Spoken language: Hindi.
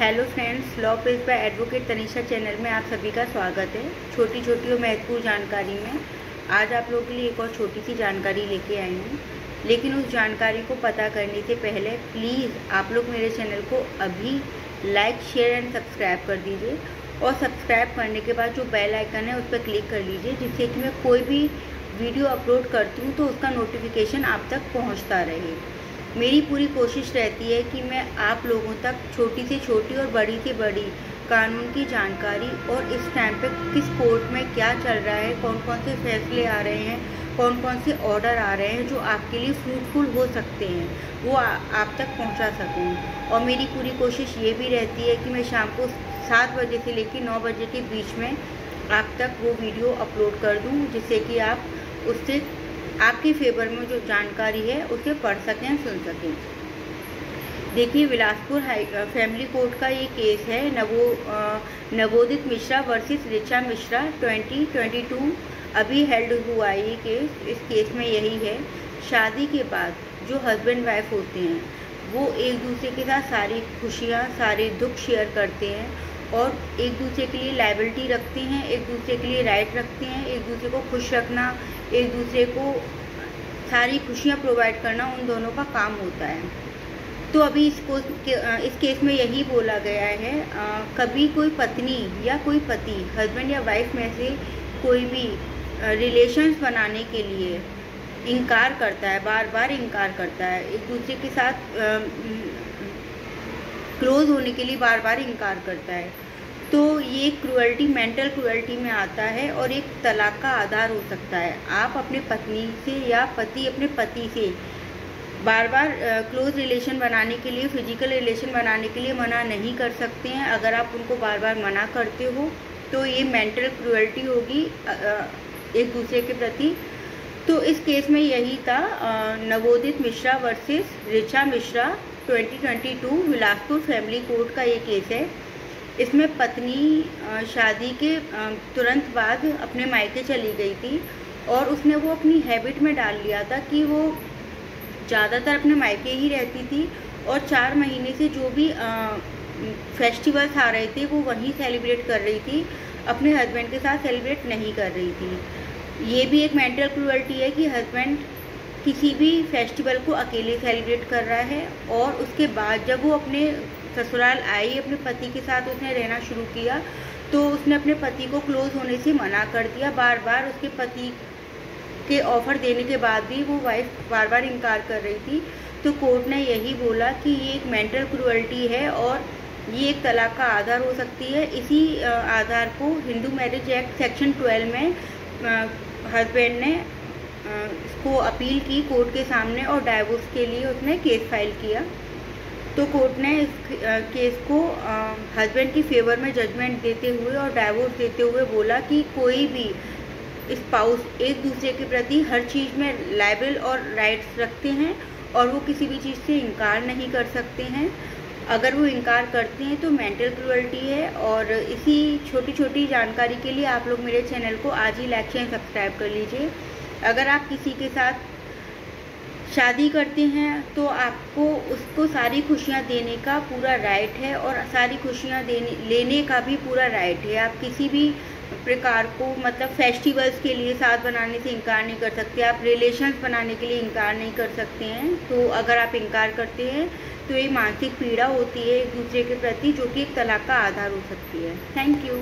Hello friends, law page by advocate Tanisha channel में आप सभी का स्वागत है। छोटी छोटी और महत्वपूर्ण जानकारी में आज आप लोगों के लिए एक और छोटी सी जानकारी लेके आई हूँ। लेकिन उस जानकारी को पता करने से पहले प्लीज़ आप लोग मेरे चैनल को अभी लाइक, शेयर एंड सब्सक्राइब कर दीजिए। और सब्सक्राइब करने के बाद जो बेल आइकन है उस पर क्लिक कर लीजिए, जिससे कि मैं कोई भी वीडियो अपलोड करती हूँ तो उसका नोटिफिकेशन आप तक पहुँचता रहे। मेरी पूरी कोशिश रहती है कि मैं आप लोगों तक छोटी से छोटी और बड़ी से बड़ी कानून की जानकारी और इस टाइम पे किस कोर्ट में क्या चल रहा है, कौन कौन से फैसले आ रहे हैं, कौन कौन से ऑर्डर आ रहे हैं जो आपके लिए फ्रूटफुल हो सकते हैं, वो आप तक पहुंचा सकूं। और मेरी पूरी कोशिश ये भी रहती है कि मैं शाम को 7 बजे से लेकर 9 बजे के बीच में आप तक वो वीडियो अपलोड कर दूँ, जिससे कि आप उससे आपके फेवर में जो जानकारी है उसे पढ़ सकें, सुन सकें। देखिए, बिलासपुर फैमिली कोर्ट का ये केस है नवोदित मिश्रा वर्सेस ऋचा मिश्रा 2022 अभी हेल्ड हुआ है ये केस। इस केस में यही है, शादी के बाद जो हस्बैंड वाइफ होते हैं वो एक दूसरे के साथ सारी खुशियाँ, सारे दुख शेयर करते हैं और एक दूसरे के लिए लायबिलिटी रखते हैं, एक दूसरे के लिए राइट रखते हैं। एक दूसरे को खुश रखना, एक दूसरे को सारी खुशियाँ प्रोवाइड करना उन दोनों का काम होता है। तो अभी इस केस में यही बोला गया है, कभी कोई पत्नी या कोई पति, हस्बैंड या वाइफ में से कोई भी रिलेशंस बनाने के लिए इनकार करता है, बार बार इनकार करता है, एक दूसरे के साथ क्लोज होने के लिए बार बार इनकार करता है, तो ये क्रूअल्टी, मेंटल क्रूअल्टी में आता है और एक तलाक का आधार हो सकता है। आप अपने पत्नी से या पति अपने पति से बार बार क्लोज रिलेशन बनाने के लिए, फिजिकल रिलेशन बनाने के लिए मना नहीं कर सकते हैं। अगर आप उनको बार बार मना करते हो तो ये मेंटल क्रूअल्टी होगी एक दूसरे के प्रति। तो इस केस में यही था, नवोदित Mishra versus Richa Mishra 2022 Bilaspur family court का ये केस है। इसमें पत्नी शादी के तुरंत बाद अपने मायके चली गई थी और उसने वो अपनी हैबिट में डाल लिया था कि वो ज़्यादातर अपने मायके ही रहती थी और 4 महीने से जो भी फेस्टिवल्स आ रहे थे वो वहीं सेलिब्रेट कर रही थी, अपने हस्बैंड के साथ सेलिब्रेट नहीं कर रही थी। ये भी एक मेंटल क्रूअल्टी है कि हस्बैंड किसी भी फेस्टिवल को अकेले सेलिब्रेट कर रहा है और उसके बाद जब वो अपने ससुराल आई, अपने पति के साथ उसने रहना शुरू किया तो उसने अपने पति को क्लोज होने से मना कर दिया। बार बार उसके पति के ऑफर देने के बाद भी वो वाइफ बार बार इनकार कर रही थी। तो कोर्ट ने यही बोला कि ये एक मेंटल क्रूअल्टी है और ये एक तलाक का आधार हो सकती है। इसी आधार को हिंदू मैरिज एक्ट सेक्शन 12 में हस्बैंड ने इसको अपील की कोर्ट के सामने और डाइवोर्स के लिए उसने केस फाइल किया। तो कोर्ट ने इस केस को हस्बैंड की फेवर में जजमेंट देते हुए और डाइवोर्स देते हुए बोला कि कोई भी स्पाउस एक दूसरे के प्रति हर चीज़ में लायबल और राइट्स रखते हैं और वो किसी भी चीज़ से इनकार नहीं कर सकते हैं। अगर वो इनकार करते हैं तो मेंटल क्रूअल्टी है। और इसी छोटी छोटी जानकारी के लिए आप लोग मेरे चैनल को आज ही लाइक एंड सब्सक्राइब कर लीजिए। अगर आप किसी के साथ शादी करते हैं तो आपको उसको सारी खुशियाँ देने का पूरा राइट है और सारी खुशियाँ लेने का भी पूरा राइट है। आप किसी भी प्रकार को, मतलब फेस्टिवल्स के लिए साथ बनाने से इनकार नहीं कर सकते, आप रिलेशंस बनाने के लिए इनकार नहीं कर सकते हैं। तो अगर आप इनकार करते हैं तो ये मानसिक पीड़ा होती है एक दूसरे के प्रति, जो कि एक तलाक का आधार हो सकती है। Thank you.